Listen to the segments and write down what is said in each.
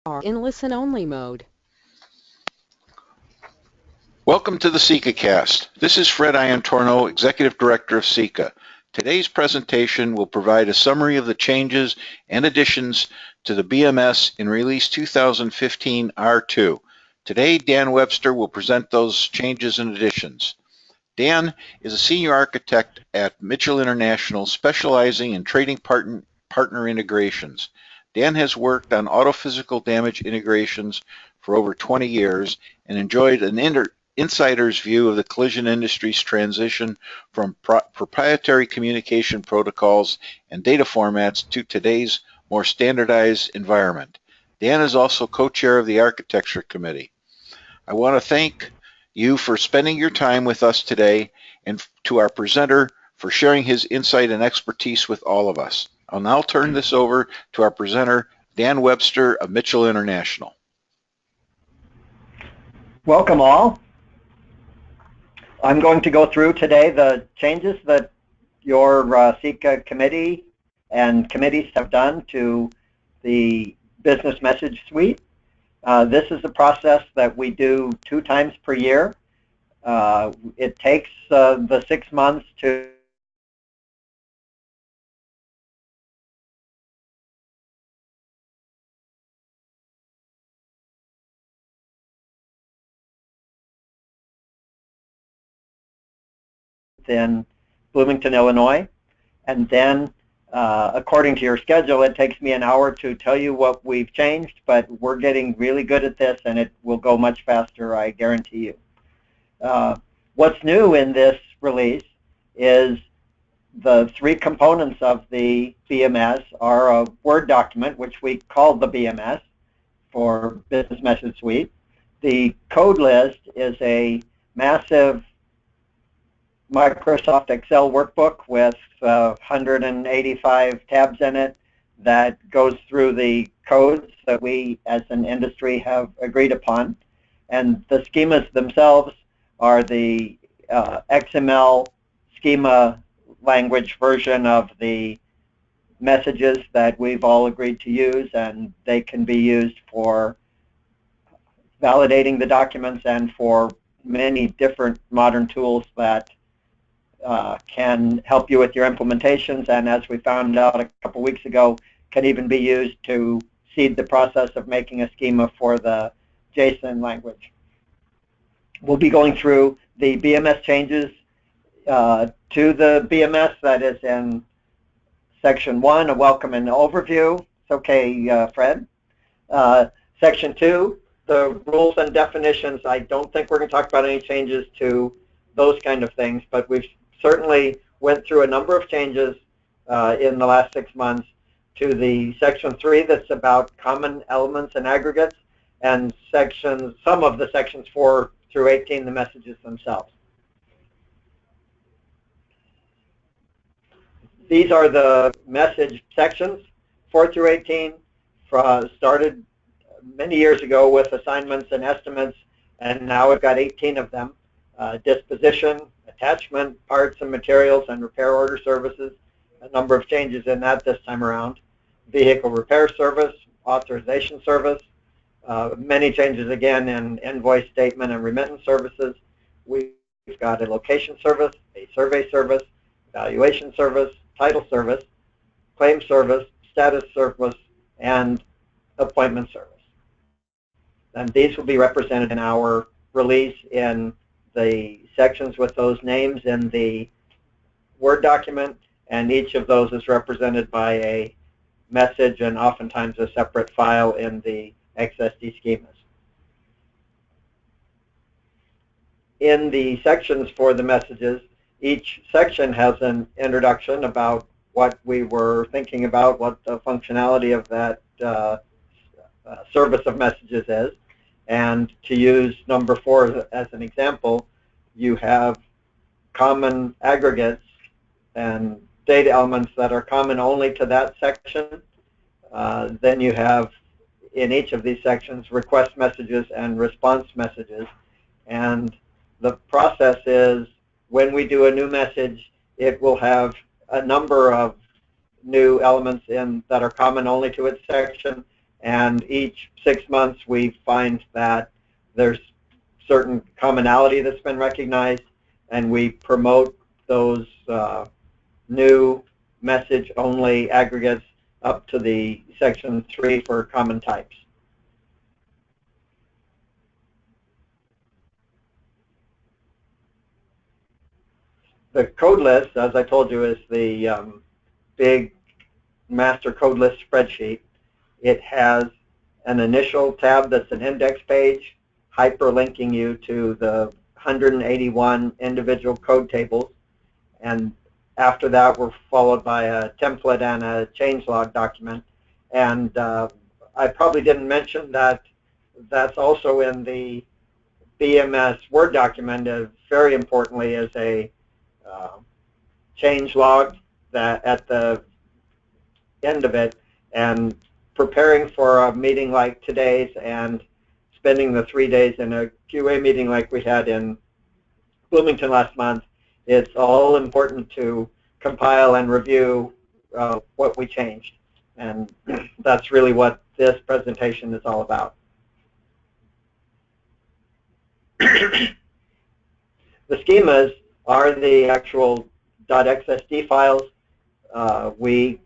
are in listen-only mode. Welcome to the CIECA Cast. This is Fred Iantorno, Executive Director of CIECA. Today's presentation will provide a summary of the changes and additions to the BMS in Release 2015 R2. Today, Dan Webster will present those changes and additions. Dan is a senior architect at Mitchell International, specializing in trading partner integrations. Dan has worked on auto physical damage integrations for over 20 years and enjoyed an insider's view of the collision industry's transition from proprietary communication protocols and data formats to today's more standardized environment. Dan is also co-chair of the Architecture Committee. I want to thank you for spending your time with us today, and to our presenter for sharing his insight and expertise with all of us. I'll now turn this over to our presenter, Dan Webster of Mitchell International. Welcome all. I'm going to go through today the changes that your CIECA committee and committees have done to the business message suite. This is a process that we do 2 times per year. It takes the 6 months to in Bloomington, Illinois, and then according to your schedule, it takes me an hour to tell you what we've changed, but we're getting really good at this, and it will go much faster, I guarantee you. What's new in this release is the 3 components of the BMS are a Word document, which we called the BMS for Business Message Suite. The code list is a massive Microsoft Excel workbook with 185 tabs in it that goes through the codes that we as an industry have agreed upon. And the schemas themselves are the XML schema language version of the messages that we've all agreed to use, and they can be used for validating the documents and for many different modern tools that can help you with your implementations, and as we found out a couple weeks ago, can even be used to seed the process of making a schema for the JSON language. We'll be going through the BMS changes to the BMS that is in Section 1, a welcome and overview. It's okay, Fred. Section 2, the rules and definitions. I don't think we're going to talk about any changes to those kind of things, but we've certainly went through a number of changes in the last 6 months to the Section 3 that's about common elements and aggregates, and some of the Sections 4 through 18, the messages themselves. These are the message sections, 4 through 18, started many years ago with assignments and estimates, and now we've got 18 of them. Disposition, attachment, parts and materials, and repair order services. A number of changes in that this time around. Vehicle repair service, authorization service. Many changes again in invoice statement and remittance services. We've got a location service, a survey service, evaluation service, title service, claim service, status service, and appointment service. And these will be represented in our release in the sections with those names in the Word document, and each of those is represented by a message and oftentimes a separate file in the XSD schemas. In the sections for the messages, each section has an introduction about what we were thinking about, what the functionality of that service of messages is. And to use number 4 as an example, you have common aggregates and data elements that are common only to that section. Then you have, in each of these sections, request messages and response messages. And the process is, when we do a new message, it will have a number of new elements in that are common only to its section, and each 6 months we find that there's certain commonality that's been recognized, and we promote those new message-only aggregates up to the section 3 for common types. The code list, as I told you, is the big master code list spreadsheet. It has an initial tab that's an index page, hyperlinking you to the 181 individual code tables, and after that we're followed by a template and a changelog document. And I probably didn't mention that that's also in the BMS Word document. Very importantly, is a changelog that at the end of it, and preparing for a meeting like today's and spending the 3 days in a QA meeting like we had in Bloomington last month, it's all important to compile and review what we changed. And that's really what this presentation is all about. The schemas are the actual .xsd files. We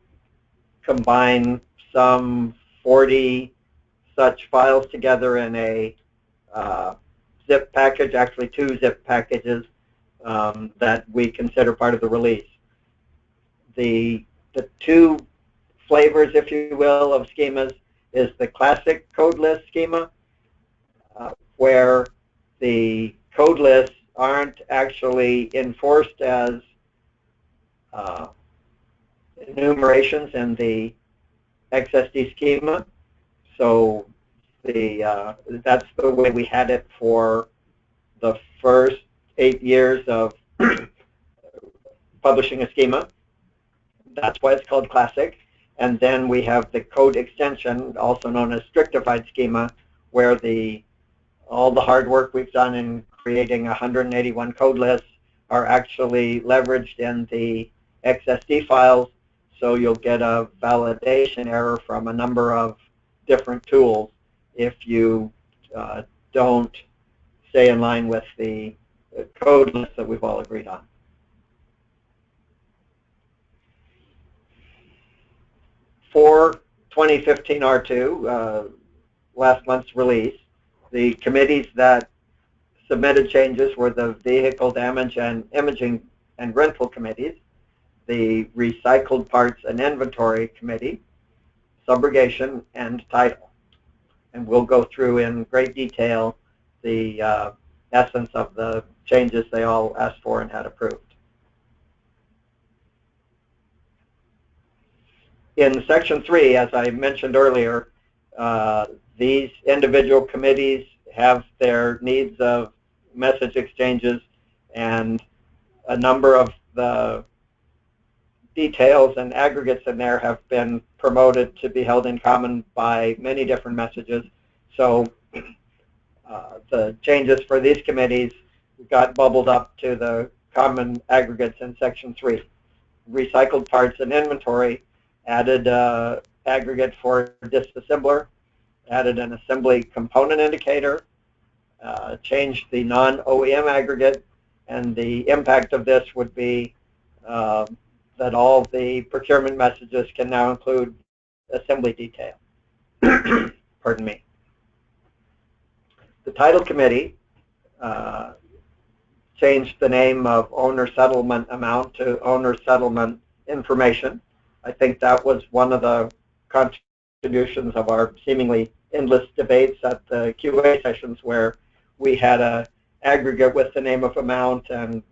combine some 40 such files together in a zip package, actually 2 zip packages that we consider part of the release. The 2 flavors, if you will, of schemas is the classic code list schema, where the code lists aren't actually enforced as enumerations in the XSD schema. So that's the way we had it for the first 8 years of publishing a schema. That's why it's called classic. And then we have the code extension, also known as strictified schema, where all the hard work we've done in creating 181 code lists are actually leveraged in the XSD files, so you'll get a validation error from a number of different tools if you don't stay in line with the code list that we've all agreed on. For 2015 R2, last month's release, the committees that submitted changes were the Vehicle Damage and Imaging and Rental Committees, the Recycled Parts and Inventory Committee, Subrogation, and Title. And we'll go through in great detail the essence of the changes they all asked for and had approved. In Section 3, as I mentioned earlier, these individual committees have their needs of message exchanges, and a number of the details and aggregates in there have been promoted to be held in common by many different messages. So the changes for these committees got bubbled up to the common aggregates in Section 3. Recycled parts and inventory added aggregate for disassembler, added an assembly component indicator, changed the non-OEM aggregate, and the impact of this would be that all the procurement messages can now include assembly detail. Pardon me. The title committee changed the name of owner settlement amount to owner settlement information. I think that was one of the contributions of our seemingly endless debates at the QA sessions, where we had an aggregate with the name of amount, and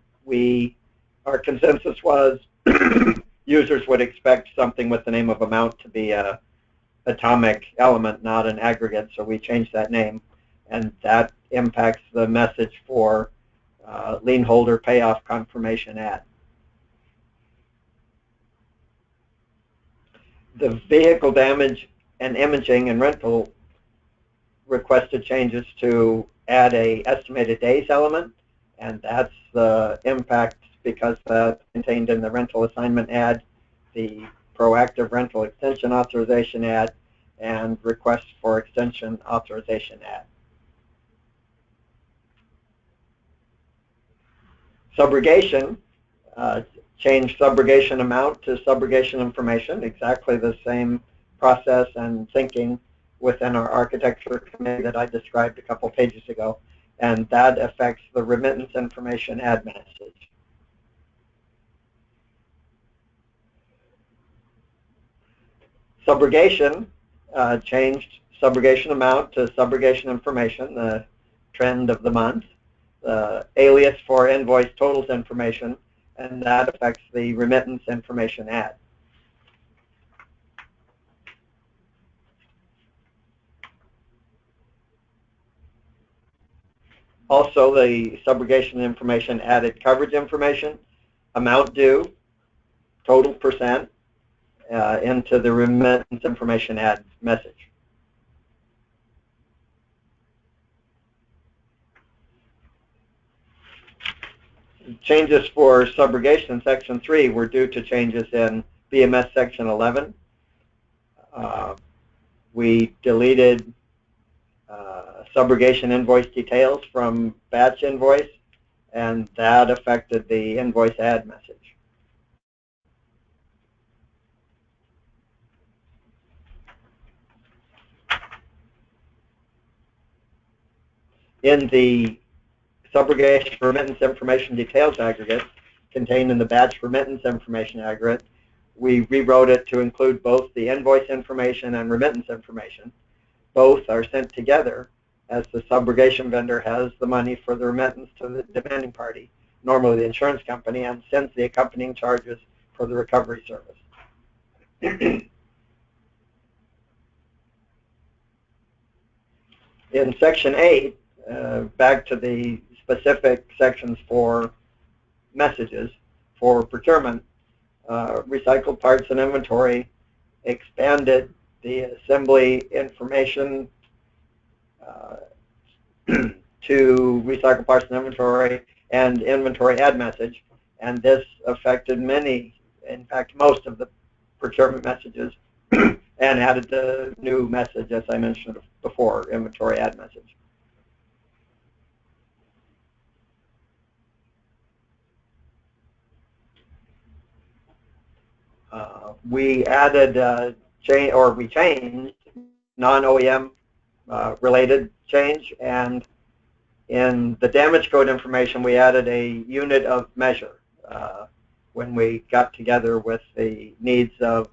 our consensus was users would expect something with the name of amount to be an atomic element, not an aggregate, so we changed that name, and that impacts the message for lien holder payoff confirmation add. The vehicle damage and imaging and rental requested changes to add a estimated days element, and that's the impact because that's contained in the rental assignment add, the proactive rental extension authorization add, and request for extension authorization add. Subrogation, change subrogation amount to subrogation information, exactly the same process and thinking within our architecture committee that I described a couple pages ago, and that affects the remittance information add message. Subrogation, changed subrogation amount to subrogation information, the trend of the month. Alias for invoice totals information, and that affects the remittance information add. Also, the subrogation information added coverage information, amount due, total percent, into the remittance information add message. Changes for subrogation in Section 3 were due to changes in BMS Section 11. We deleted subrogation invoice details from batch invoice, and that affected the invoice add message. In the subrogation remittance information details aggregate contained in the batch remittance information aggregate, we rewrote it to include both the invoice information and remittance information. Both are sent together as the subrogation vendor has the money for the remittance to the demanding party, normally the insurance company, and sends the accompanying charges for the recovery service. In Section 8, back to the specific sections for messages for procurement, recycled parts and inventory expanded the assembly information to recycled parts and inventory add message, and this affected many, in fact most of the procurement messages, and added the new message, as I mentioned before, inventory add message. We added we changed non-OEM related change, and in the damage code information we added a unit of measure when we got together with the needs of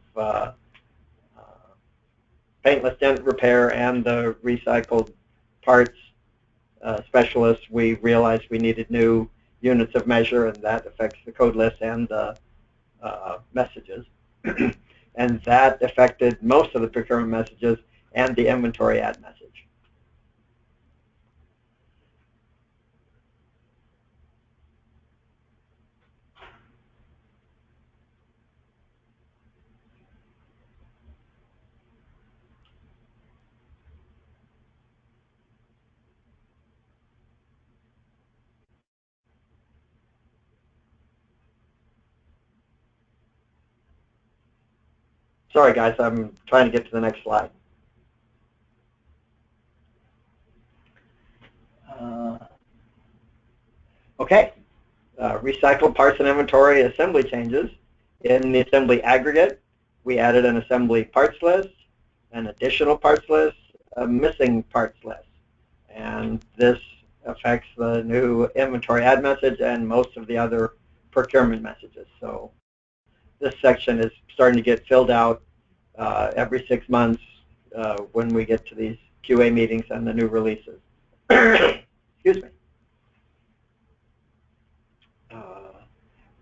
paintless dent repair and the recycled parts specialists. We realized we needed new units of measure, and that affects the code list and the messages. And that affected most of the procurement messages and the inventory add message. Sorry guys, I'm trying to get to the next slide. Okay, recycled parts and inventory assembly changes. In the assembly aggregate, we added an assembly parts list, an additional parts list, a missing parts list. And this affects the new inventory add message and most of the other procurement messages. So this section is starting to get filled out every 6 months when we get to these QA meetings and the new releases. Excuse me.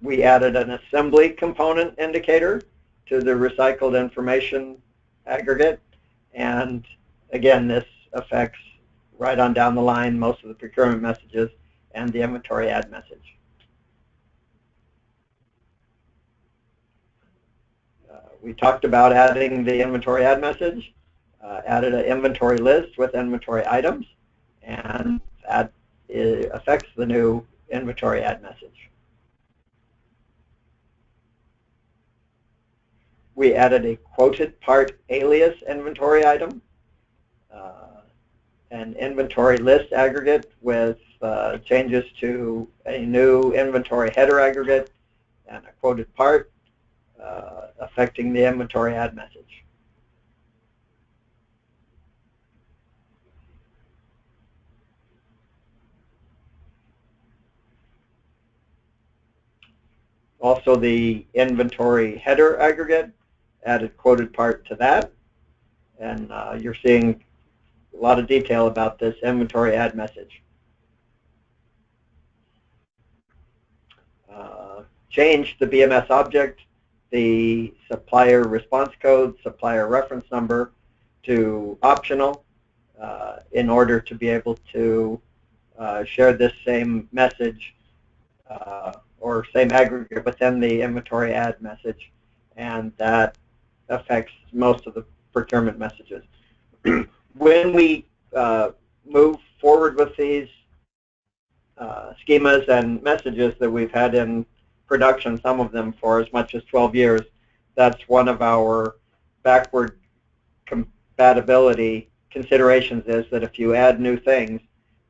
We added an assembly component indicator to the recycled information aggregate, and again this affects right on down the line most of the procurement messages and the inventory add message. We talked about adding the inventory add message, added an inventory list with inventory items, and that affects the new inventory add message. We added a quoted part alias inventory item, an inventory list aggregate with changes to a new inventory header aggregate, and a quoted part affecting the inventory add message. Also, the inventory header aggregate, added quoted part to that, and you're seeing a lot of detail about this inventory add message. Changed the BMS object, the supplier response code, supplier reference number to optional in order to be able to share this same message or same aggregate within the inventory add message, and that affects most of the procurement messages. When we move forward with these schemas and messages that we've had in production, some of them for as much as 12 years, that's one of our backward compatibility considerations, is that if you add new things,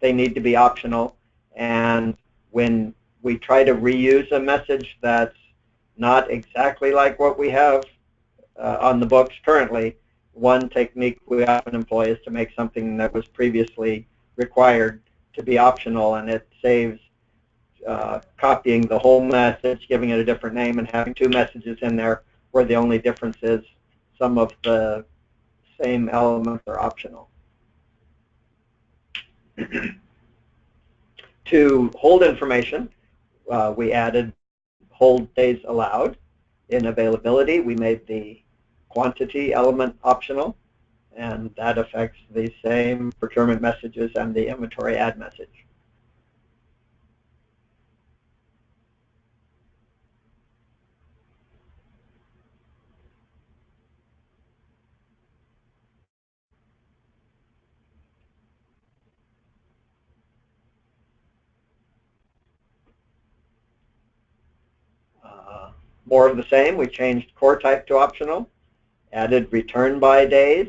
they need to be optional. And when we try to reuse a message that's not exactly like what we have on the books currently, one technique we often employ is to make something that was previously required to be optional, and it saves copying the whole message, giving it a different name, and having two messages in there where the only difference is some of the same elements are optional. To hold information, we added hold days allowed. In availability, we made the quantity element optional, and that affects the same procurement messages and the inventory add message. More of the same. We changed core type to optional, added return by days,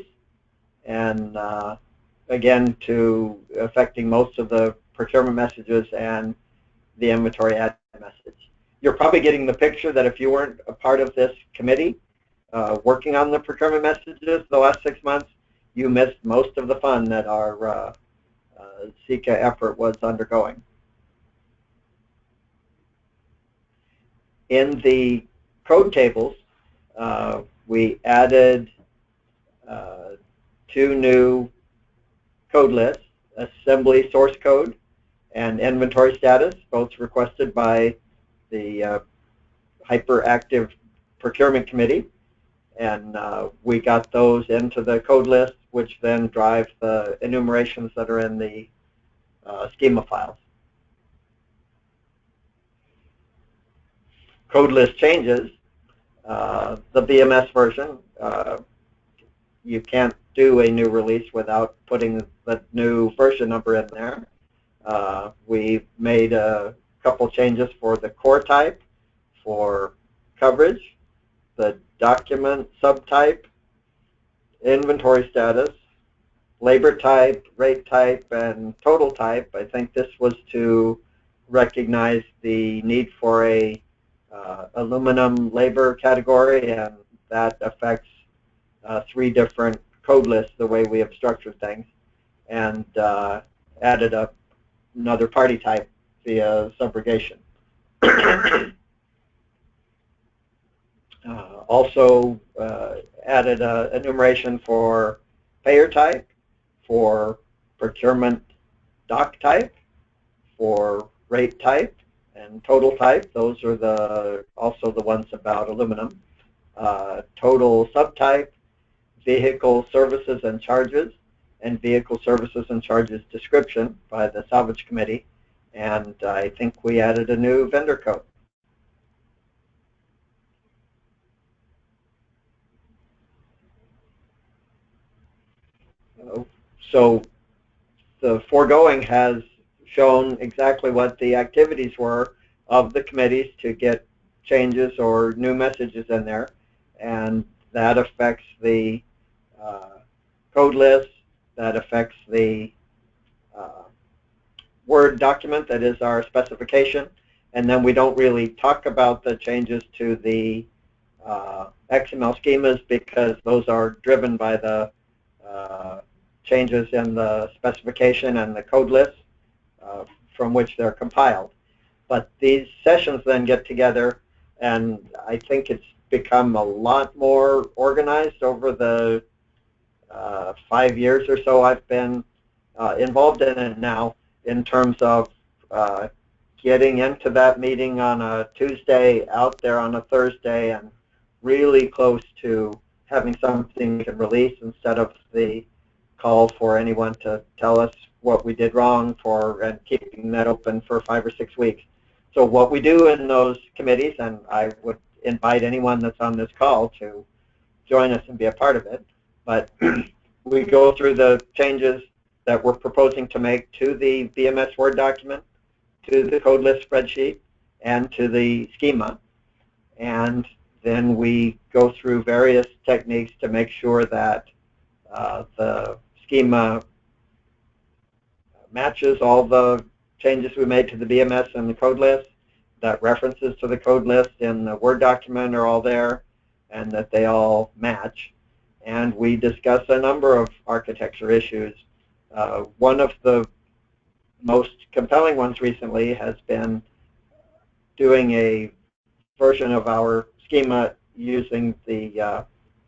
and again, to affecting most of the procurement messages and the inventory add message. You're probably getting the picture that if you weren't a part of this committee working on the procurement messages the last 6 months, you missed most of the fun that our CIECA effort was undergoing. In the code tables, we added 2 new code lists, assembly source code and inventory status, both requested by the hyperactive procurement committee. And we got those into the code list, which then drive the enumerations that are in the schema files. Code list changes. The BMS version, you can't do a new release without putting the new version number in there. We made a couple changes for the core type, for coverage, the document subtype, inventory status, labor type, rate type, and total type. I think this was to recognize the need for a aluminum labor category, and that affects 3 different code lists the way we have structured things, and added another party type via subrogation. Also added an enumeration for payer type, for procurement doc type, for rate type, and total type. Those are also the ones about aluminum. Total subtype, vehicle services and charges, and vehicle services and charges description by the salvage committee. And I think we added a new vendor code. So the foregoing has shown exactly what the activities were of the committees to get changes or new messages in there. and that affects the code list, that affects the Word document that is our specification, and then we don't really talk about the changes to the XML schemas because those are driven by the changes in the specification and the code list from which they're compiled. But these sessions then get together, and I think it's become a lot more organized over the 5 years or so I've been involved in it now, in terms of getting into that meeting on a Tuesday, out there on a Thursday, and really close to having something we can release instead of the call for anyone to tell us what we did wrong and keeping that open for 5 or 6 weeks. So what we do in those committees, and I would invite anyone that's on this call to join us and be a part of it, but we go through the changes that we're proposing to make to the BMS Word document, to the code list spreadsheet, and to the schema. And then we go through various techniques to make sure that the schema matches all the changes we made to the BMS and the code list, that references to the code list in the Word document are all there, and that they all match. And we discuss a number of architecture issues. One of the most compelling ones recently has been doing a version of our schema using the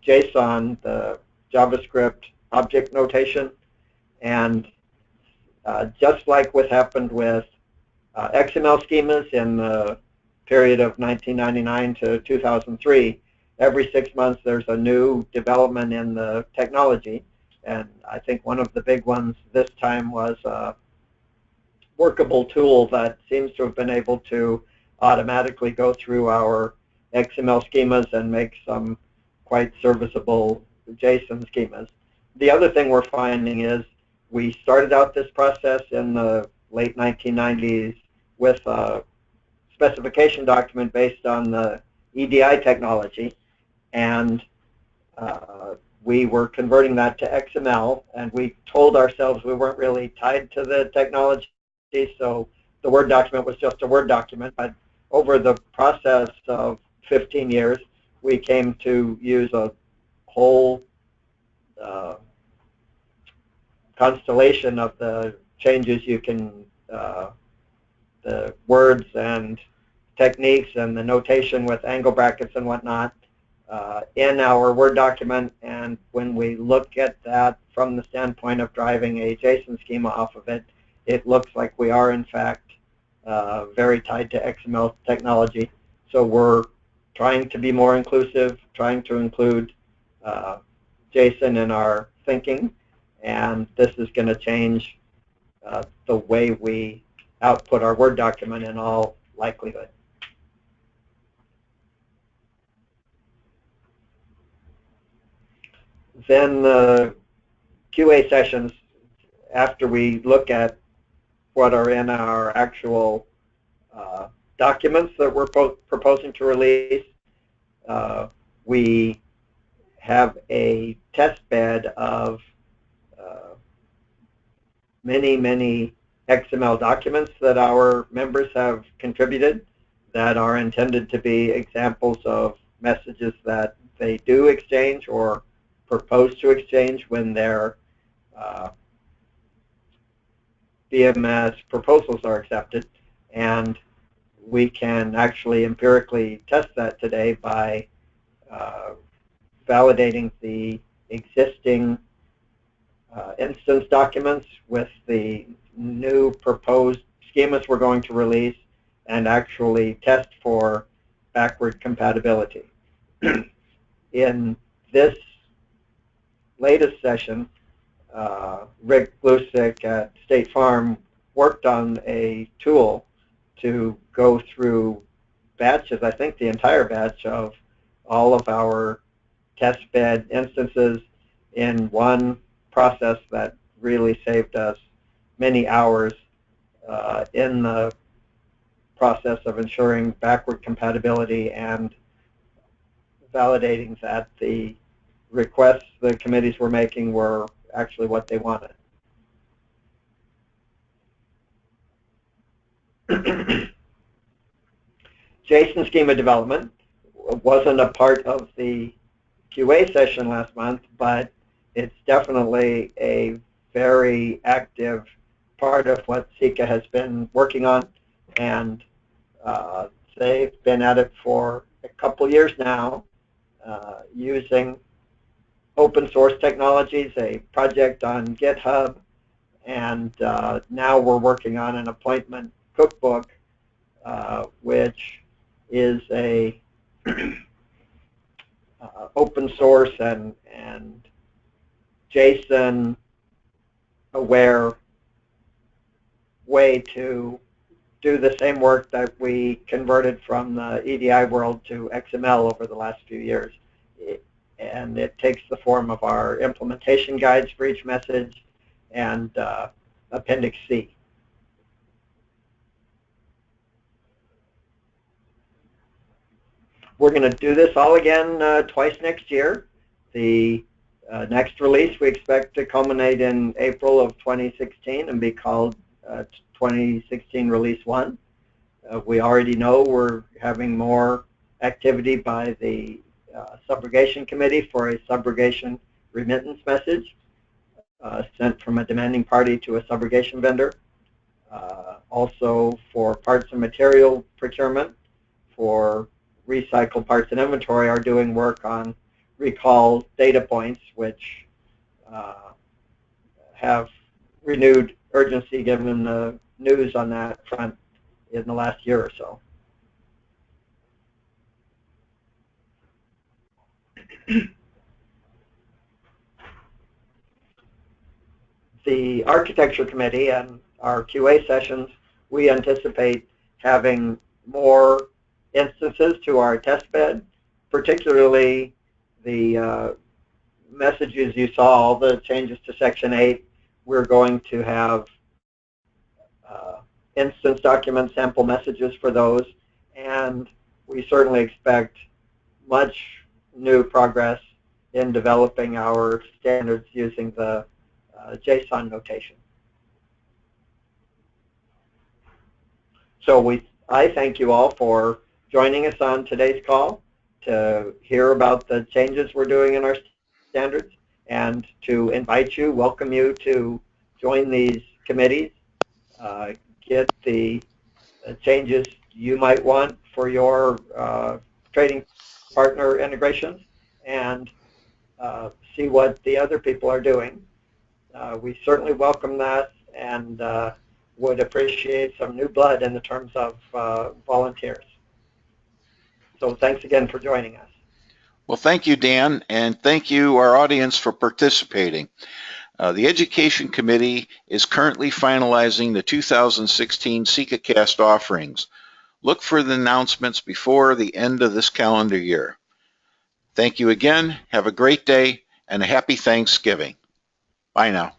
JSON, the JavaScript object notation, and just like what happened with XML schemas in the period of 1999 to 2003, every 6 months there's a new development in the technology, and I think one of the big ones this time was a workable tool that seems to have been able to automatically go through our XML schemas and make some quite serviceable JSON schemas. The other thing we're finding is we started out this process in the late 1990s with a specification document based on the EDI technology, and we were converting that to XML, and we told ourselves we weren't really tied to the technology, so the Word document was just a Word document. But over the process of 15 years, we came to use a whole constellation of the changes you can, the words and techniques and the notation with angle brackets and whatnot in our Word document. And when we look at that from the standpoint of driving a JSON schema off of it, it looks like we are in fact very tied to XML technology. So we're trying to be more inclusive, trying to include JSON in our thinking, and this is going to change the way we output our Word document in all likelihood. Then the QA sessions, after we look at what are in our actual documents that we're proposing to release, we have a test bed of many XML documents that our members have contributed that are intended to be examples of messages that they do exchange or propose to exchange when their BMS proposals are accepted. And we can actually empirically test that today by validating the existing instance documents with the new proposed schemas we're going to release, and actually test for backward compatibility. In this latest session, Rick Glusick at State Farm worked on a tool to go through batches, I think the entire batch of all of our test bed instances in one process that really saved us many hours in the process of ensuring backward compatibility and validating that the requests the committees were making were actually what they wanted. JSON schema development wasn't a part of the QA session last month, but it's definitely a very active part of what CIECA has been working on, and they've been at it for a couple years now, using open source technologies, a project on GitHub, and now we're working on an appointment cookbook, which is a open source and JSON aware way to do the same work that we converted from the EDI world to XML over the last few years. And it takes the form of our implementation guides for each message and Appendix C. We're going to do this all again twice next year. The next release we expect to culminate in April of 2016 and be called 2016 Release 1. We already know we're having more activity by the Subrogation Committee for a subrogation remittance message sent from a demanding party to a subrogation vendor. Also for parts and material procurement, for recycled parts and inventory, are doing work on recall data points, which have renewed urgency given the news on that front in the last year or so. The Architecture Committee and our QA sessions, we anticipate having more instances to our test bed, particularly the messages you saw, all the changes to Section 8. We're going to have instance document sample messages for those, and we certainly expect much new progress in developing our standards using the JSON notation. So I thank you all for joining us on today's call to hear about the changes we're doing in our standards, and to invite you, welcome you to join these committees, get the changes you might want for your trading partner integrations, and see what the other people are doing. We certainly welcome that, and would appreciate some new blood in the terms of volunteers. So thanks again for joining us. Well, thank you, Dan, and thank you, our audience, for participating. The Education Committee is currently finalizing the 2016 CIECA offerings. Look for the announcements before the end of this calendar year. Thank you again. Have a great day and a happy Thanksgiving. Bye now.